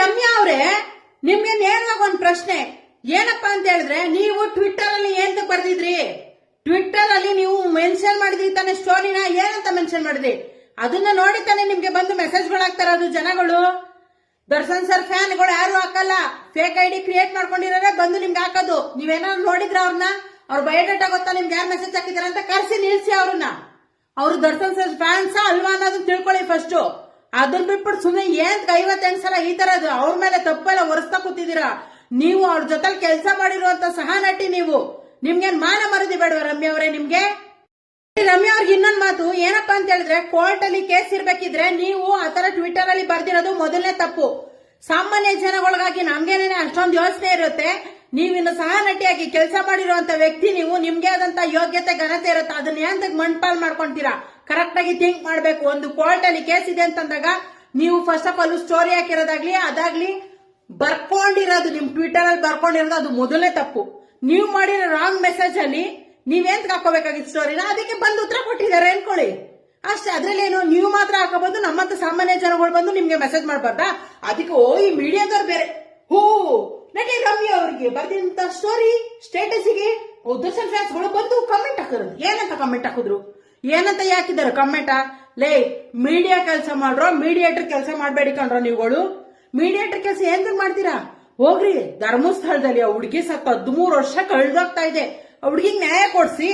ರಮ್ಯಾ ಅವರೇ, ನಿಮ್ಗೆ ನೇರವಾಗಿ ಒಂದು ಪ್ರಶ್ನೆ ಏನಪ್ಪಾ ಅಂತ ಹೇಳಿದ್ರೆ, ನೀವು ಟ್ವಿಟ್ಟರ್ ಅಲ್ಲಿ ಏನ್ ಬರ್ದಿದ್ರಿ? ಟ್ವಿಟ್ಟರ್ ಅಲ್ಲಿ ನೀವು ಮೆನ್ಷನ್ ಮಾಡಿದ್ರಿ ತಾನೆ ಸ್ಟೋರಿನ, ಏನಂತ ಮೆನ್ಷನ್ ಮಾಡಿದ್ರಿ? ಅದನ್ನ ನೋಡಿ ತಾನೆ ನಿಮ್ಗೆ ಬಂದು ಮೆಸೇಜ್ಗಳಾಗ್ತಾರ ಅದು ಜನಗಳು. ದರ್ಶನ್ ಸರ್ ಫ್ಯಾನ್ಗಳು ಯಾರು ಹಾಕಲ್ಲ, ಫೇಕ್ ಐಡಿ ಕ್ರಿಯೇಟ್ ಮಾಡ್ಕೊಂಡಿರೋರೆ ಬಂದು ನಿಮ್ಗೆ ಹಾಕೋದು. ನೀವೇನಾದ್ರು ನೋಡಿದ್ರ ಅವ್ರನ್ನ? ಅವ್ರ ಬಯೋಡೇಟಾ ಗೊತ್ತಾ ನಿಮ್ಗೆ? ಯಾರು ಮೆಸೇಜ್ ಹಾಕಿದಾರೆ ಅಂತ ಕರ್ಸಿ ನಿಲ್ಸಿ ಅವ್ರನ್ನ. ಅವ್ರು ದರ್ಶನ್ ಸರ್ ಫ್ಯಾನ್ಸ್ ಅಲ್ವಾ ಅನ್ನೋದನ್ನ ತಿಳ್ಕೊಳ್ಳಿ ಫಸ್ಟ್. ಅದನ್ನ ಬಿಟ್ಬಿಟ್ಟು ಸುಮ್ಮನೆ ಏನ್ 58 ಸಲ ಈ ತರದ್ದು ಅವ್ರ ಮೇಲೆ ತಪ್ಪೆಲ್ಲ ಒರೆಸ್ತಾ ಕೂತಿದ್ದೀರಾ. ನೀವು ಅವ್ರ ಜೊತೆ ಕೆಲಸ ಮಾಡಿರುವಂತ ಸಹ ನಟಿ ನೀವು. ನಿಮ್ಗೇನ್ ಮಾನ ಮರದಿ ಬೇಡವಾ ರಮ್ಯಾ ಅವರೇ? ನಿಮ್ಗೆ ರಮ್ಯಾ ಅವ್ರಿಗೆ ಇನ್ನೊಂದ್ ಮಾತು ಏನಪ್ಪಾ ಅಂತ ಹೇಳಿದ್ರೆ, ಕೋರ್ಟ್ ಅಲ್ಲಿ ಕೇಸ್ ಇರ್ಬೇಕಿದ್ರೆ ನೀವು ಆತರ ಟ್ವಿಟರ್ ಅಲ್ಲಿ ಬರ್ದಿರೋದು ಮೊದಲನೇ ತಪ್ಪು. ಸಾಮಾನ್ಯ ಜನಗಳಿಗಾಗಿ ನಮ್ಗೇನೇನೆ ಅಷ್ಟೊಂದು ಯೋಚನೆ ಇರುತ್ತೆ. ನೀವಿನ್ನು ಸಹ ನಟಿಯಾಗಿ ಕೆಲಸ ಮಾಡಿರುವಂತ ವ್ಯಕ್ತಿ ನೀವು. ನಿಮ್ಗೆ ಆದಂತ ಯೋಗ್ಯತೆ ಘನತೆ ಇರುತ್ತೆ. ಅದನ್ನ ಏನ್ ಮಣ್ಪಾಲ್ ಮಾಡ್ಕೊಂತೀರಾ? ಕರೆಕ್ಟ್ ಆಗಿ ಥಿಂಕ್ ಮಾಡ್ಬೇಕು. ಒಂದು ಕೋರ್ಟ್ ಅಲ್ಲಿ ಕೇಸ್ ಇದೆ ಅಂತಂದಾಗ ನೀವು ಫಸ್ಟ್ ಆಫ್ ಆಲ್ ಸ್ಟೋರಿ ಹಾಕಿರೋದಾಗ್ಲಿ ಅದಾಗ್ಲಿ ಬರ್ಕೊಂಡಿರೋದು ನಿಮ್ ಟ್ವಿಟರ್ ಅಲ್ಲಿ ಬರ್ಕೊಂಡಿರೋದು ಅದು ಮೊದಲನೇ ತಪ್ಪು. ನೀವು ಮಾಡಿರೋ ರಾಂಗ್ ಮೆಸೇಜ್ ಅಲ್ಲಿ ನೀವೇನ್ ಹಾಕೋಬೇಕಾಗಿತ್ತು ಸ್ಟೋರಿನ, ಅದಕ್ಕೆ ಬಂದು ಉತ್ತರ ಕೊಟ್ಟಿದ್ದಾರೆ ಅನ್ಕೊಳ್ಳಿ ಅಷ್ಟೇ. ಅದ್ರಲ್ಲೇನು ನೀವು ಮಾತ್ರ ಹಾಕೋಬಹುದು, ನಮ್ಮಂತ ಸಾಮಾನ್ಯ ಜನಗಳು ಬಂದು ನಿಮ್ಗೆ ಮೆಸೇಜ್ ಮಾಡ್ಬಾರ್ದಾ? ಅದಕ್ಕೆ ಈ ಮೀಡಿಯಾದವ್ರು ಬೇರೆ. ನಟಿ ರಮ್ಯಾ ಅವರಿಗೆ ಬರ್ದಿದಂತ ಸ್ಟೋರಿ ಸ್ಟೇಟಸ್ಗೆ ದರ್ಶನ್ ಫ್ಯಾನ್ಸ್ ಗಳು ಬಂದು ಕಮೆಂಟ್ ಹಾಕಿದ್ರು. ಏನಂತ ಕಮೆಂಟ್ ಹಾಕಿದ್ರು? ಏನಂತ ಯಾಕಿದ್ದಾರೆ ಕಮೆಂಟ್? ಲೇ, ಮೀಡಿಯಾ ಕೆಲಸ ಮಾಡ್ರೋ, ಮೀಡಿಯೇಟರ್ ಕೆಲಸ ಮಾಡ್ಬೇಡಿ ಕಣ್ರೋ ನೀವುಗಳು. ಮೀಡಿಯೇಟರ್ ಕೆಲಸ ಏನ್ ಮಾಡ್ತೀರಾ? ಹೋಗ್ರಿ ಧರ್ಮಸ್ಥಳದಲ್ಲಿ ಆ ಹುಡುಗಿ ಸತ್ತ 13 ವರ್ಷ ಕಳೆದೋಗ್ತಾ ಇದೆ. ಆ ಹುಡುಗಿಗೆ ನ್ಯಾಯ ಕೊಡ್ಸಿ.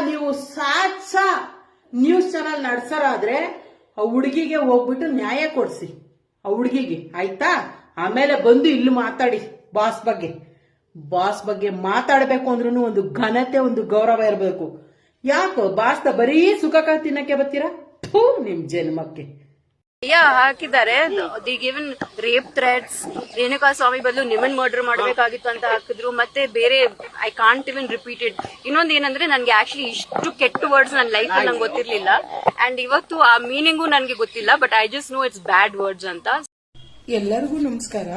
ನೀವು ಸಾಚ ನ್ಯೂಸ್ ಚಾನಲ್ ನಡ್ಸರಾದ್ರೆ ಆ ಹುಡುಗಿಗೆ ಹೋಗ್ಬಿಟ್ಟು ನ್ಯಾಯ ಕೊಡ್ಸಿ. ಆ ಹುಡುಗಿಗೆ ಆಯ್ತಾ? ಆಮೇಲೆ ಬಂದು ಇಲ್ಲಿ ಮಾತಾಡಿ. ಬಾಸ್ ಬಗ್ಗೆ ಮಾತಾಡಬೇಕು ಅಂದ್ರೂ ಒಂದು ಘನತೆ, ಒಂದು ಗೌರವ ಇರಬೇಕು. ಯಾಕೋ ಬಾಸ್ತ ಬರೀ ಸುಖ ತಿನ್ನಕ್ಕೆ ಬರ್ತೀರಾ? ನಿಮ್ ಜನ್ಮಕ್ಕೆ ಹಾಕಿದ್ದಾರೆ. The given rape threats, Renuka Swamy ಬದಲು ನಿಮ್ಮನ್ ಮರ್ಡರ್ ಮಾಡಬೇಕಾಗಿತ್ತು ಅಂತ ಹಾಕಿದ್ರು. ಮತ್ತೆ ಬೇರೆ I can't even repeat it. ಇನ್ನೊಂದು ಏನಂದ್ರೆ, ನನ್ಗೆ ಆಕ್ಚುಲಿ ಇಷ್ಟು ಕೆಟ್ಟ ವರ್ಡ್ಸ್ ನನ್ನ ಲೈಫ್ ಅಲ್ಲಿ ನಂಗೆ ಗೊತ್ತಿರ್ಲಿಲ್ಲ. ಅಂಡ್ ಇವತ್ತು ಆ ಮೀನಿಂಗು ನನ್ಗೆ ಗೊತ್ತಿಲ್ಲ. But I just know it's bad words ಅಂತ. ಎಲ್ಲರಿಗೂ ನಮಸ್ಕಾರ.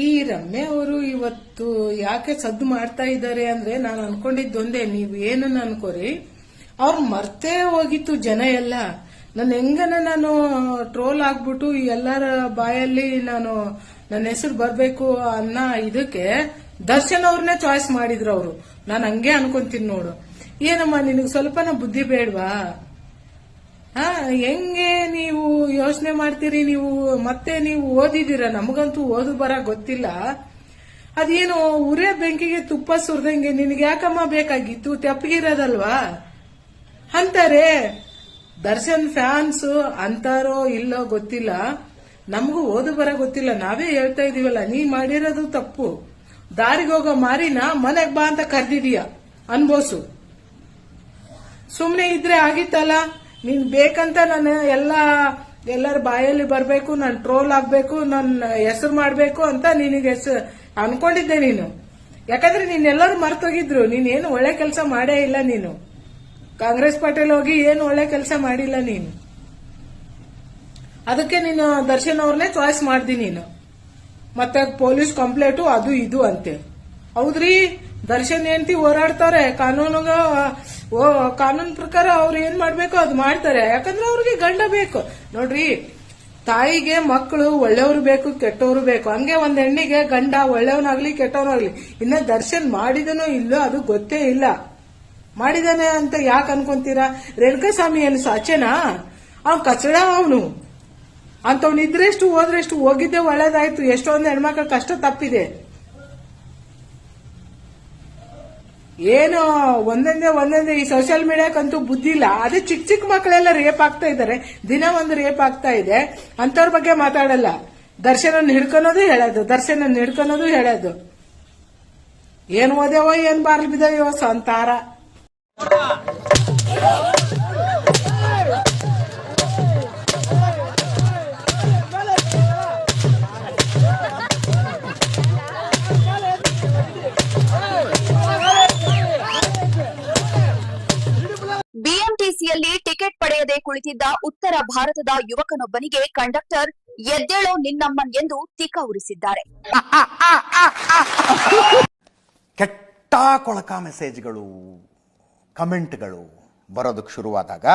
ಈ ರಮ್ಯಾ ಅವರು ಇವತ್ತು ಯಾಕೆ ಸದ್ದು ಮಾಡ್ತಾ ಇದ್ದಾರೆ ಅಂದ್ರೆ, ನಾನು ಅನ್ಕೊಂಡಿದ್ದೊಂದೇ, ನೀವು ಏನನ್ನ ಅನ್ಕೋರಿ, ಅವ್ರು ಮರ್ತೇ ಹೋಗಿತ್ತು ಜನ ಎಲ್ಲ. ನಾನು ಟ್ರೋಲ್ ಆಗ್ಬಿಟ್ಟು ಎಲ್ಲರ ಬಾಯಲ್ಲಿ ನನ್ನ ಹೆಸರು ಬರ್ಬೇಕು ಅನ್ನೋ ಇದಕ್ಕೆ ದರ್ಶನ್ ಅವ್ರನ್ನೇ ಚಾಯ್ಸ್ ಮಾಡಿದ್ರು ಅವರು. ನಾನು ಹಂಗೆ ಅನ್ಕೊಂತೀನಿ ನೋಡು. ಏನಮ್ಮ ನಿನಗೆ ಸ್ವಲ್ಪನ ಬುದ್ಧಿ ಬೇಡ್ವಾ? ಹೆಂಗೆ ನೀವು ಯೋಚನೆ ಮಾಡ್ತೀರಿ? ಮತ್ತೆ ನೀವು ಓದಿದ್ದೀರ, ನಮಗಂತೂ ಓದು ಬರ ಗೊತ್ತಿಲ್ಲ. ಅದೇನು ಉರೇ ಬೆಂಕಿಗೆ ತುಪ್ಪ ಸುರಿದಂಗೆ ನಿನಗೆ ಯಾಕಮ್ಮ ಬೇಕಾಗಿತ್ತು? ತೆಪ್ಪಗಿರೋದಲ್ವಾ ಅಂತಾರೆ. ದರ್ಶನ್ ಫ್ಯಾನ್ಸ್ ಅಂತಾರೋ ಇಲ್ಲೋ ಗೊತ್ತಿಲ್ಲ, ನಮಗೂ ಓದು ಬರ ಗೊತ್ತಿಲ್ಲ. ನಾವೇ ಹೇಳ್ತಾ ಇದೀವಲ್ಲ, ನೀ ಮಾಡಿರೋದು ತಪ್ಪು. ದಾರಿಗೋಗೋ ಮಾರಿನ ಮನೆಗ್ ಬಾ ಅಂತ ಕರ್ದಿದೀಯ, ಅನ್ಬೋಸು. ಸುಮ್ನೆ ಇದ್ರೆ ಆಗಿತ್ತಲ್ಲ. ನೀನ್ ಬೇಕಂತ ನಾನು ಎಲ್ಲರ ಬಾಯಲ್ಲಿ ಬರ್ಬೇಕು, ನಾನು ಟ್ರೋಲ್ ಆಗ್ಬೇಕು, ನನ್ನ ಹೆಸರು ಮಾಡ್ಬೇಕು ಅಂತ ನಿನಗೆ ಅನ್ಕೊಂಡಿದ್ದೆ ನೀನು. ಯಾಕಂದ್ರೆ ನೀನೆಲ್ಲರೂ ಮರ್ತೋಗಿದ್ರು. ನೀನೇನು ಒಳ್ಳೆ ಕೆಲಸ ಮಾಡೇ ಇಲ್ಲ. ನೀನು ಕಾಂಗ್ರೆಸ್ ಪಾರ್ಟಿಯಲ್ಲಿ ಹೋಗಿ ಏನು ಒಳ್ಳೆ ಕೆಲಸ ಮಾಡಿಲ್ಲ ನೀನು. ಅದಕ್ಕೆ ನೀನು ದರ್ಶನ್ ಅವ್ರನ್ನೇ ಚಾಯ್ಸ್ ಮಾಡ್ದಿ ನೀನು. ಮತ್ತೆ ಪೊಲೀಸ್ ಕಂಪ್ಲೇಂಟು ಅದು ಇದು ಅಂತೆ. ಹೌದ್ರಿ, ದರ್ಶನ್ ಹೆಂಡತಿ ಹೋರಾಡ್ತಾರೆ ಕಾನೂನು ಪ್ರಕಾರ ಅವ್ರು ಏನ್ ಮಾಡ್ಬೇಕು ಅದು ಮಾಡ್ತಾರೆ. ಯಾಕಂದ್ರೆ ಅವ್ರಿಗೆ ಗಂಡ ಬೇಕು. ನೋಡ್ರಿ, ತಾಯಿಗೆ ಮಕ್ಕಳು ಒಳ್ಳೆಯವರು ಬೇಕು, ಕೆಟ್ಟವರು ಬೇಕು. ಹಂಗೆ ಒಂದ್ ಹೆಣ್ಣಿಗೆ ಗಂಡ ಒಳ್ಳೆಯವನಾಗ್ಲಿ ಕೆಟ್ಟವನಾಗ್ಲಿ. ಇನ್ನ ದರ್ಶನ್ ಮಾಡಿದನೋ ಇಲ್ಲೋ ಅದು ಗೊತ್ತೇ ಇಲ್ಲ. ಮಾಡಿದಾನೆ ಅಂತ ಯಾಕೆ ಅನ್ಕೊಂತೀರಾ? ರೇಣುಕಾ ಸ್ವಾಮಿ ಏನು ಸಾಚೆನಾ? ಅವ್ನು ಕಚಡ. ಅವನು ಅಂತವ್ನು ಇದ್ರೆಷ್ಟು ಹೋದ್ರೆಷ್ಟು, ಹೋಗಿದ್ದೆ ಒಳ್ಳೇದಾಯ್ತು. ಎಷ್ಟೊಂದು ಹೆಣ್ಮಕ್ಳ ಕಷ್ಟ ತಪ್ಪಿದೆ. ಏನು ಒಂದೊಂದೇ ಈ ಸೋಷಿಯಲ್ ಮೀಡಿಯಾಕ್ಕಂತೂ ಬುದ್ಧಿ ಇಲ್ಲ. ಅದೇ ಚಿಕ್ಕ ಮಕ್ಕಳೆಲ್ಲ ರೇಪ್ ಆಗ್ತಾ ಇದ್ದಾರೆ. ದಿನ ಒಂದು ರೇಪ್ ಆಗ್ತಾ ಇದೆ. ಅಂತವ್ರ ಬಗ್ಗೆ ಮಾತಾಡಲ್ಲ. ದರ್ಶನನ್ನು ಹಿಡ್ಕೊಳೋದು ಹೇಳೋದು. ಏನ್ ಓದ್ಯಾವೋ ಏನ್ ಬಾರ್ಲ್ ಬಿದ್ದಾವೋ ಸಂತಾರ. ಬಿಎಂಟಿಸಿಯಲ್ಲಿ ಟಿಕೆಟ್ ಪಡೆಯದೆ ಕುಳಿತಿದ್ದ ಉತ್ತರ ಭಾರತದ ಯುವಕನೊಬ್ಬನಿಗೆ ಕಂಡಕ್ಟರ್ ಎದ್ದೇಳೋ ನಿನ್ನಮ್ಮನ್ ಎಂದು ತಿಕ್ಕ ಉರಿಸಿದ್ದಾರೆ. ಕೆಟ್ಟ ಕೊಳಕ ಮೆಸೇಜ್ಗಳು, ಕಮೆಂಟ್ಗಳು ಬರೋದಕ್ಕೆ ಶುರುವಾದಾಗ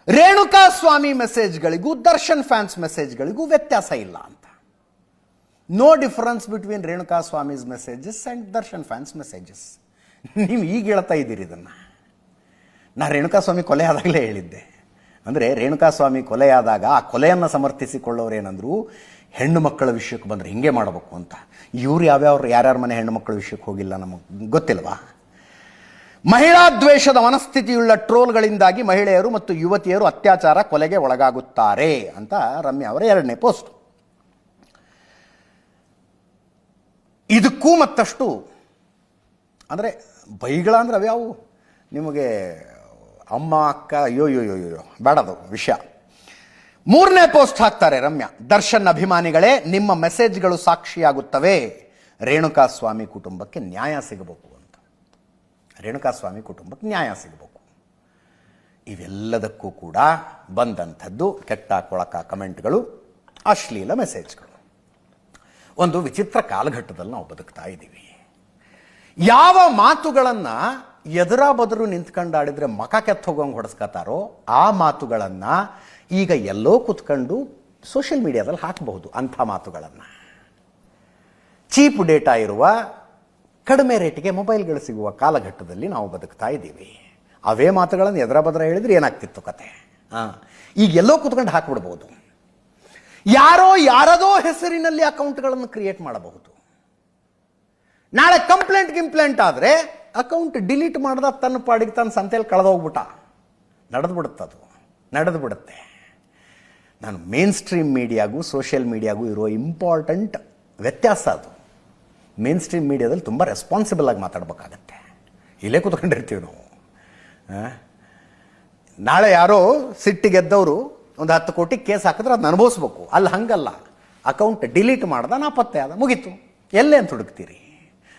ರೇಣುಕಾ ಸ್ವಾಮಿ ಮೆಸೇಜ್ಗಳಿಗೂ ದರ್ಶನ್ ಫ್ಯಾನ್ಸ್ ಮೆಸೇಜ್ಗಳಿಗೂ ವ್ಯತ್ಯಾಸ ಇಲ್ಲ ಅಂತ. No difference between Renuka Swamy's messages and Darshan fans messages. ನೀವು ಈಗ ಹೇಳ್ತಾ ಇದ್ದೀರಿ ಇದನ್ನು. ನಾನು ರೇಣುಕಾ ಸ್ವಾಮಿ ಕೊಲೆ ಆದಾಗಲೇ ಹೇಳಿದ್ದೆ. ಅಂದರೆ ರೇಣುಕಾ ಸ್ವಾಮಿ ಕೊಲೆಯಾದಾಗ ಆ ಕೊಲೆಯನ್ನು ಸಮರ್ಥಿಸಿಕೊಳ್ಳೋರು ಏನಂದ್ರು, ಹೆಣ್ಣು ಮಕ್ಕಳ ವಿಷಯಕ್ಕೆ ಬಂದರೆ ಹಿಂಗೆ ಮಾಡಬೇಕು ಅಂತ. ಇವ್ರು ಯಾರ್ಯಾರ ಮನೆ ಹೆಣ್ಣು ಮಕ್ಕಳ ವಿಷಯಕ್ಕೆ ಹೋಗಿಲ್ಲ ನಮಗೆ ಗೊತ್ತಿಲ್ವಾ? ಮಹಿಳಾ ದ್ವೇಷದ ಮನಸ್ಥಿತಿಯುಳ್ಳ ಟ್ರೋಲ್ಗಳಿಂದಾಗಿ ಮಹಿಳೆಯರು ಮತ್ತು ಯುವತಿಯರು ಅತ್ಯಾಚಾರ ಕೊಲೆಗೆ ಒಳಗಾಗುತ್ತಾರೆ ಅಂತ ರಮ್ಯಾ ಅವರ 2ನೇ ಪೋಸ್ಟ್. ಇದಕ್ಕೂ ಮತ್ತಷ್ಟು ಅಂದರೆ ಬೈಗಳ ಅಂದ್ರೆ ಅವ್ಯಾವು ನಿಮಗೆ ಅಮ್ಮ ಅಕ್ಕ ಅಯ್ಯೋ ಬೇಡದು ವಿಷಯ. 3ನೇ ಪೋಸ್ಟ್ ಹಾಕ್ತಾರೆ ರಮ್ಯಾ, ದರ್ಶನ್ ಅಭಿಮಾನಿಗಳೇ ನಿಮ್ಮ ಮೆಸೇಜ್ಗಳು ಸಾಕ್ಷಿಯಾಗುತ್ತವೆ, ರೇಣುಕಾ ಸ್ವಾಮಿ ಕುಟುಂಬಕ್ಕೆ ನ್ಯಾಯ ಸಿಗಬೇಕು ಅಂತ. ರೇಣುಕಾ ಸ್ವಾಮಿ ಕುಟುಂಬಕ್ಕೆ ನ್ಯಾಯ ಸಿಗಬೇಕು. ಇವೆಲ್ಲದಕ್ಕೂ ಕೂಡ ಬಂದಂಥದ್ದು ಕೆಟ್ಟ ಕೊಳಕ ಕಮೆಂಟ್ಗಳು, ಅಶ್ಲೀಲ ಮೆಸೇಜ್ಗಳು. ಒಂದು ವಿಚಿತ್ರ ಕಾಲಘಟ್ಟದಲ್ಲಿ ನಾವು ಬದುಕ್ತಾ ಇದ್ದೀವಿ. ಯಾವ ಮಾತುಗಳನ್ನು ಎದುರ ಬದರು ನಿಂತ್ಕೊಂಡಾಡಿದ್ರೆ ಮಕ ಕೆತ್ತ ಹೋಗೋಂಗೆ ಹೊಡೆಸ್ಕೊತಾರೋ ಆ ಮಾತುಗಳನ್ನು ಈಗ ಎಲ್ಲೋ ಕೂತ್ಕೊಂಡು ಸೋಷಿಯಲ್ ಮೀಡಿಯಾದಲ್ಲಿ ಹಾಕಬಹುದು. ಅಂಥ ಮಾತುಗಳನ್ನು ಚೀಪ್ ಡೇಟಾ ಇರುವ, ಕಡಿಮೆ ರೇಟಿಗೆ ಮೊಬೈಲ್ಗಳು ಸಿಗುವ ಕಾಲಘಟ್ಟದಲ್ಲಿ ನಾವು ಬದುಕ್ತಾ ಇದ್ದೀವಿ. ಅವೇ ಮಾತುಗಳನ್ನು ಎದುರ ಬದ್ರ ಹೇಳಿದ್ರೆ ಏನಾಗ್ತಿತ್ತು ಕತೆ. ಈಗ ಎಲ್ಲೋ ಕೂತ್ಕೊಂಡು ಹಾಕ್ಬಿಡ್ಬೋದು. ಯಾರದೋ ಹೆಸರಿನಲ್ಲಿ ಅಕೌಂಟ್ಗಳನ್ನು ಕ್ರಿಯೇಟ್ ಮಾಡಬಹುದು. ನಾಳೆ ಕಂಪ್ಲೇಂಟ್ ಆದರೆ ಅಕೌಂಟ್ ಡಿಲೀಟ್ ಮಾಡ್ದ ತನ್ನ ಪಾಡಿಗೆ ತನ್ನ ಸಂತೆಯಲ್ಲಿ ಕಳೆದೋಗ್ಬಿಟ್ಟ. ನಡೆದು ಬಿಡುತ್ತೆ. ನಾನು ಮೇನ್ ಸ್ಟ್ರೀಮ್ ಮೀಡಿಯಾಗೂ ಸೋಷಿಯಲ್ ಮೀಡಿಯಾಗೂ ಇರೋ ಇಂಪಾರ್ಟೆಂಟ್ ವ್ಯತ್ಯಾಸ ಅದು. ಮೇನ್ ಸ್ಟ್ರೀಮ್ ಮೀಡಿಯಾದಲ್ಲಿ ತುಂಬ ರೆಸ್ಪಾನ್ಸಿಬಲ್ ಆಗಿ ಮಾತಾಡಬೇಕಾಗತ್ತೆ. ಇಲ್ಲೇ ಕೂತ್ಕೊಂಡಿರ್ತೀವಿ ನಾವು. ನಾಳೆ ಯಾರೋ ಸಿಟ್ಟಿಗೆದ್ದವರು ಒಂದು 10 ಕೋಟಿ ಕೇಸ್ ಹಾಕಿದ್ರೆ ಅದನ್ನ ಅನುಭವಿಸ್ಬೇಕು. ಅಲ್ಲಿ ಹಂಗಲ್ಲ, ಅಕೌಂಟ್ ಡಿಲೀಟ್ ಮಾಡ್ದ, ನಾಪತ್ತೆ ಆದ, ಮುಗೀತು. ಎಲ್ಲೇ ಅಂತ ಹುಡುಕ್ತೀರಿ?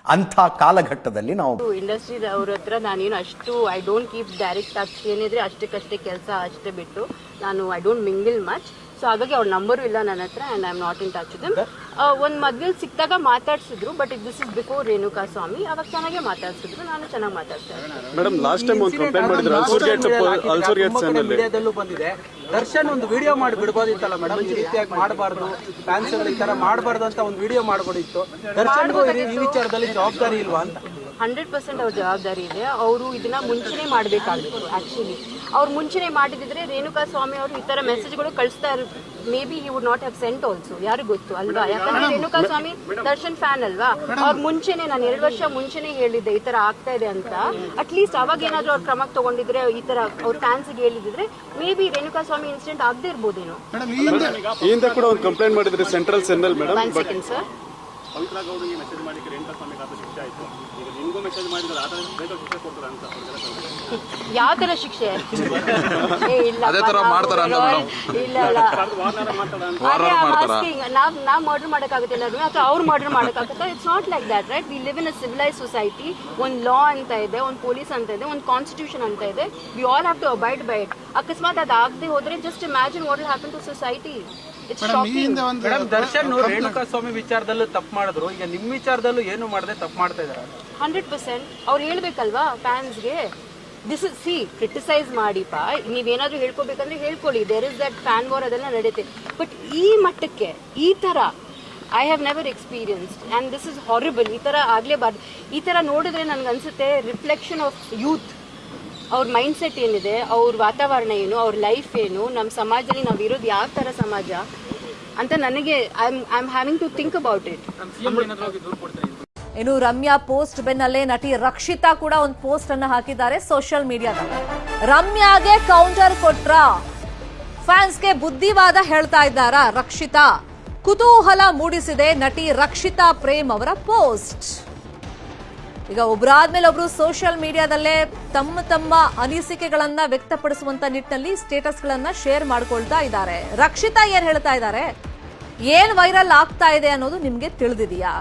ಅಂಥ ಕಾಲಘಟ್ಟದಲ್ಲಿ ನಾವು ಇಂಡಸ್ಟ್ರಿ ಅವ್ರ ಹತ್ರ ನಾನೇನು ಅಷ್ಟು I don't keep direct touch. ಏನಿದ್ರೆ ಅಷ್ಟಕ್ಕಷ್ಟೇ ಕೆಲಸ ಅಷ್ಟೇ ಬಿಟ್ಟು ನಾನು I don't mingle much. So ಹಾಗಾಗಿ ಅವ್ರ ನಂಬರು ಇಲ್ಲ ನನ್ನ ಹತ್ರ and I am not in touch with them. ಒಂದು ಮದ್ವೆಲಿ ಸಿಕ್ಕಿದಾಗ ಮಾತಾಡ್ಸಿದ್ರು, but this is before Renuka Swamy. ಅವಾಗ ಚೆನ್ನಾಗೇ ಮಾತಾಡ್ಸಿದ್ರು, ನಾನು ಚೆನ್ನಾಗಿ ಮಾತಾಡ್ತಾ ಇದ್ದೆ. ಮೇಡಮ್ ಲಾಸ್ಟ್ ಟೈಮ್ ಒಂದು ಕಂಪ್ಲೇಂಟ್ ಮಾಡಿದ್ರು ಮೀಡಿಯಾದಲ್ಲೂ ಬಂದಿದೆ. ದರ್ಶನ್ ಒಂದು ವಿಡಿಯೋ ಮಾಡಿ ಬಿಡಬಹುದಿತ್ತಲ್ಲ ಮೇಡಮ್, ಈ ರೀತಿಯಾಗಿ ಮಾಡಬಾರ್ದು, ಫ್ಯಾನ್ಸ್ ಈ ತರ ಮಾಡಬಾರ್ದು ಅಂತ ಒಂದು ವಿಡಿಯೋ ಮಾಡಬಹುದಿತ್ತು. ದರ್ಶನ್ ಈ ವಿಚಾರದಲ್ಲಿ ಜವಾಬ್ದಾರಿ ಇಲ್ವಾ ಅಂತ? 100% ಅವ್ರ ಜವಾಬ್ದಾರಿ ಇದೆ. ಅವರು ಇದನ್ನ ಮುಂಚೆನೇ ಮಾಡಬೇಕಾಗಿತ್ತು. ಆಕ್ಚುಲಿ ಅವ್ರು ಮುಂಚೆನೆ ಮಾಡಿದಿದ್ರೆ ರೇಣುಕಾ ಸ್ವಾಮಿ ಅವರು ಈ ತರ ಮೆಸೇಜ್ಗಳು ಕಳಿಸ್ತಾ ಇರೋ, may be he would not have scent also. ಯಾರು ಗೊತ್ತು ಅಲ್ವಾ? ಯಾಕಂದ್ರೆ ರೇಣುಕಾ ಸ್ವಾಮಿ ದರ್ಶನ್ ಫ್ಯಾನ್ ಅಲ್ವಾ. ಅವ್ರ ಮುಂಚೆನೆ, ನಾನು 2 ವರ್ಷ ಮುಂಚೆನೆ ಹೇಳಿದ್ದೆ ಈ ತರ ಆಗ್ತಾ ಇದೆ ಅಂತ. ಅಟ್ಲೀಸ್ಟ್ ಅವಾಗ ಏನಾದ್ರು ಅವ್ರ ಕ್ರಮ ತಗೊಂಡಿದ್ರೆ, ಈ ತರ ಅವ್ರ ಫ್ಯಾನ್ಸ್ಗೆ ಹೇಳಿದ್ರೆ maybe Renuka Swamy incident ಆಗದೆ ಇರ್ಬೋದೇನೋ. ಈ ಹಿಂದೆ ಕೂಡ ಒಂದು ಕಂಪ್ಲೇಂಟ್ ಮಾಡಿದ್ರೆ central cell madam. 1 second sir. ಯಾವ ತರ ಶಿಕ್ಷೆ? ನಾವ್ ಮರ್ಡರ್ ಮಾಡಕ್ಕಾಗುತ್ತೆ ಅಥವಾ ಅವ್ರು ಮರ್ಡರ್ ಮಾಡಕ್ಕಾಗುತ್ತೆ? It's not like that, right? We live in a civilise society. ಒಂದು ಲಾ ಅಂತ ಇದೆ, ಒಂದು ಪೊಲೀಸ್ ಅಂತ ಇದೆ, ಒಂದು ಕಾನ್ಸ್ಟಿಟ್ಯೂಷನ್ ಅಂತ ಇದೆ. We all have to abide by it. ಅಕಸ್ಮಾತ್ ಅದಾಗದೆ ಹೋದ್ರೆ just imagine what will happen to society. Darshan Renuka Swamy ವಿಚಾರದಲ್ಲೂ ತಪ್ಪು ಮಾಡಿದ್ರು, ಈಗ ನಿಮ್ ವಿಚಾರದಲ್ಲೂ ಏನು ಮಾಡದೆ ತಪ್ಪು ಮಾಡ್ತಾ ಇದಾರೆ. 100% ಅವ್ರು ಹೇಳ್ಬೇಕಲ್ವಾ ಫ್ಯಾನ್ಸ್ಗೆ. ದಿಸ್ ಇಸ್ ಸಿ ಕ್ರಿಟಿಸೈಸ್ ಮಾಡಿಪ್ಪ, ನೀವೇನಾದ್ರೂ ಹೇಳ್ಕೋಬೇಕಂದ್ರೆ ಹೇಳ್ಕೊಳ್ಳಿ. There is that fan war, ಅದೆಲ್ಲ ನಡೆಯುತ್ತೆ. ಬಟ್ ಈ ಮಟ್ಟಕ್ಕೆ ಈ ತರ I have never experienced and this is horrible. ಈ ತರ ಆಗ್ಲೇಬಾರ್ದು. ಈ ತರ ನೋಡಿದ್ರೆ ನನ್ಗನ್ಸುತ್ತೆ ರಿಫ್ಲೆಕ್ಷನ್ ಆಫ್ ಯೂತ್. ಅವ್ರ ಮೈಂಡ್ ಸೆಟ್ ಏನಿದೆ, ಅವ್ರ ವಾತಾವರಣ ಏನು, ಅವ್ರ ಲೈಫ್ ಏನು, ನಮ್ಮ ಸಮಾಜದಲ್ಲಿ ನಾವು ಇರೋದು ಯಾವ ತರ ಸಮಾಜ ಅಂತ ನನಗೆ I am having to think about it. ಇನ್ನು ರಮ್ಯಾ ಪೋಸ್ಟ್ ಬೆನ್ನಲ್ಲೇ ನಟಿ ರಕ್ಷಿತಾ ಕೂಡ ಒಂದು ಪೋಸ್ಟ್ ಅನ್ನ ಹಾಕಿದ್ದಾರೆ ಸೋಷಿಯಲ್ ಮೀಡಿಯಾದಲ್ಲಿ. ರಮ್ಯಾಗೆ ಕೌಂಟರ್ ಕೊಟ್ರ, ಫ್ಯಾನ್ಸ್ಗೆ ಬುದ್ಧಿವಾದ ಹೇಳ್ತಾ ಇದ್ದಾರಾ ರಕ್ಷಿತಾ? ಕುತೂಹಲ ಮೂಡಿಸಿದೆ ನಟಿ ರಕ್ಷಿತಾ ಪ್ರೇಮ್ ಅವರ ಪೋಸ್ಟ್. ಈಗ ಒಬ್ರಾದ್ಮೇಲೆ ಒಬ್ರು ಸೋಷಿಯಲ್ ಮೀಡಿಯಾದಲ್ಲೇ ತಮ್ಮ ಅನಿಸಿಕೆಗಳನ್ನ ವ್ಯಕ್ತಪಡಿಸುವಂತ ನಿಟ್ಟಿನಲ್ಲಿ ಸ್ಟೇಟಸ್ಗಳನ್ನ ಶೇರ್ ಮಾಡ್ಕೊಳ್ತಾ ಇದ್ದಾರೆ. ರಕ್ಷಿತಾ ಏನ್ ಹೇಳ್ತಾ ಇದ್ದಾರೆ, ಏನ್ ವೈರಲ್ ಆಗ್ತಾ ಇದೆ ಅನ್ನೋದು ನಿಮ್ಗೆ ತಿಳಿದಿದೆಯಾ?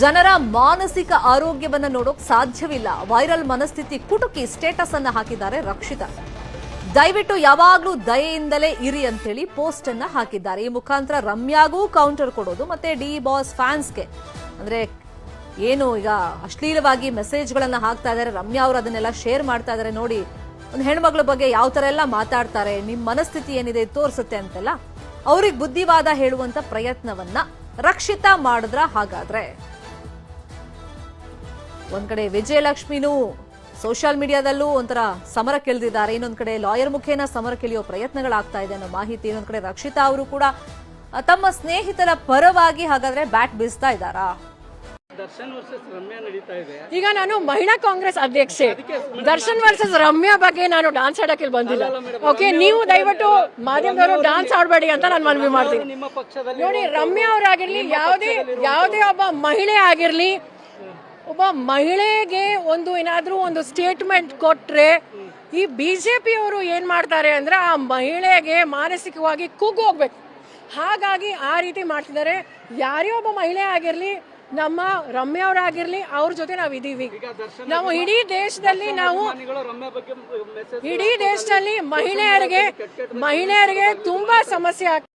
ಜನರ ಮಾನಸಿಕ ಆರೋಗ್ಯವನ್ನ ನೋಡೋಕ್ ಸಾಧ್ಯವಿಲ್ಲ. ವೈರಲ್ ಮನಸ್ಥಿತಿ ಕುಟುಕಿ ಸ್ಟೇಟಸ್ ಅನ್ನ ಹಾಕಿದ್ದಾರೆ ರಕ್ಷಿತಾ. ದಯವಿಟ್ಟು ಯಾವಾಗ್ಲೂ ದಯೆಯಿಂದಲೇ ಇರಿ ಅಂತ ಹೇಳಿ ಪೋಸ್ಟ್ ಅನ್ನ ಹಾಕಿದ್ದಾರೆ. ಈ ಮುಖಾಂತರ ರಮ್ಯಾಗೂ ಕೌಂಟರ್ ಕೊಡೋದು ಮತ್ತೆ ಡಿ ಬಾಸ್ ಫ್ಯಾನ್ಸ್ಗೆ, ಅಂದ್ರೆ ಏನು ಈಗ ಅಶ್ಲೀಲವಾಗಿ ಮೆಸೇಜ್ಗಳನ್ನ ಹಾಕ್ತಾ ಇದ್ದಾರೆ ರಮ್ಯಾ ಅವರು, ಅದನ್ನೆಲ್ಲ ಶೇರ್ ಮಾಡ್ತಾ ಇದ್ದಾರೆ. ನೋಡಿ, ಒಂದು ಹೆಣ್ಮಗಳ ಬಗ್ಗೆ ಯಾವ ತರ ಎಲ್ಲ ಮಾತಾಡ್ತಾರೆ, ನಿಮ್ ಮನಸ್ಥಿತಿ ಏನಿದೆ ತೋರಿಸುತ್ತೆ ಅಂತೆಲ್ಲ ಅವ್ರಿಗೆ ಬುದ್ಧಿವಾದ ಹೇಳುವಂತ ಪ್ರಯತ್ನವನ್ನ ರಕ್ಷಿತಾ ಮಾಡಿದ್ರ? ಹಾಗಾದ್ರೆ ಒಂದ್ ಕಡೆ ವಿಜಯಲಕ್ಷ್ಮಿನೂ ಸೋಷಿಯಲ್ ಮೀಡಿಯಾದಲ್ಲೂ ಒಂಥರ ಸಮರಕ್ಕಿಳಿದಿದ್ದಾರೆ, ಇನ್ನೊಂದ್ ಕಡೆ ಲಾಯರ್ ಮುಖೇನ ಸಮರಕ್ಕಿಳಿಯೋ ಪ್ರಯತ್ನಗಳಾಗ್ತಾ ಇದೆ ಅನ್ನೋ ಮಾಹಿತಿ. ಇನ್ನೊಂದ್ ಕಡೆ ರಕ್ಷಿತಾ ಅವರು ಕೂಡ ತಮ್ಮ ಸ್ನೇಹಿತರ ಪರವಾಗಿ ಹಾಗಾದ್ರೆ ಬ್ಯಾಟ್ ಬೀಸ್ತಾ ಇದ್ದಾರಾ? ದರ್ಶನ್ ವರ್ಸಸ್ ರಮ್ಯಾ ನಡೀತಾ ಇದೆ. ಈಗ ನಾನು ಮಹಿಳಾ ಕಾಂಗ್ರೆಸ್ ಅಧ್ಯಕ್ಷೆ. ದರ್ಶನ್ ವರ್ಸಸ್ ರಮ್ಯಾ ಬಗ್ಗೆ ನಾನು ಡಾನ್ಸ್ ಆಡಕ್ಕೆ ಬಂದಿಲ್ಲ. ಓಕೆ, ನೀವು ದಯವಿಟ್ಟು ಮಾಧ್ಯಮದವರು ಡಾನ್ಸ್ ಆಡಬೇಡಿ ಅಂತ ನಾನು ಮನವಿ ಮಾಡ್ತೀನಿ. ನಿಮ್ಮ ಪಕ್ಷದಲ್ಲಿ ನೋಡಿ, ರಮ್ಯಾ ಅವರಾಗಿರ್ಲಿ, ಯಾವುದೇ ಒಬ್ಬ ಮಹಿಳೆ ಆಗಿರ್ಲಿ, ಒಬ್ಬ ಮಹಿಳೆಗೆ ಏನಾದ್ರೂ ಒಂದು ಸ್ಟೇಟ್ಮೆಂಟ್ ಕೊಟ್ರೆ ಈ ಬಿಜೆಪಿ ಅವರು ಏನ್ ಮಾಡ್ತಾರೆ ಅಂದ್ರೆ ಆ ಮಹಿಳೆಗೆ ಮಾನಸಿಕವಾಗಿ ಕುಗ್ಗು ಹೋಗ್ಬೇಕು. ಹಾಗಾಗಿ ಆ ರೀತಿ ಮಾಡ್ತಿದ್ದಾರೆ. ಯಾರೇ ಒಬ್ಬ ಮಹಿಳೆ ಆಗಿರ್ಲಿ, ನಮ್ಮ ರಮ್ಯಾ ಅವರಾಗಿರ್ಲಿ, ಅವ್ರ ಜೊತೆ ನಾವು ಇದೀವಿ. ನಾವು ಇಡೀ ದೇಶದಲ್ಲಿ ಮಹಿಳೆಯರಿಗೆ ತುಂಬಾ ಸಮಸ್ಯೆ ಆಗ್ತದೆ.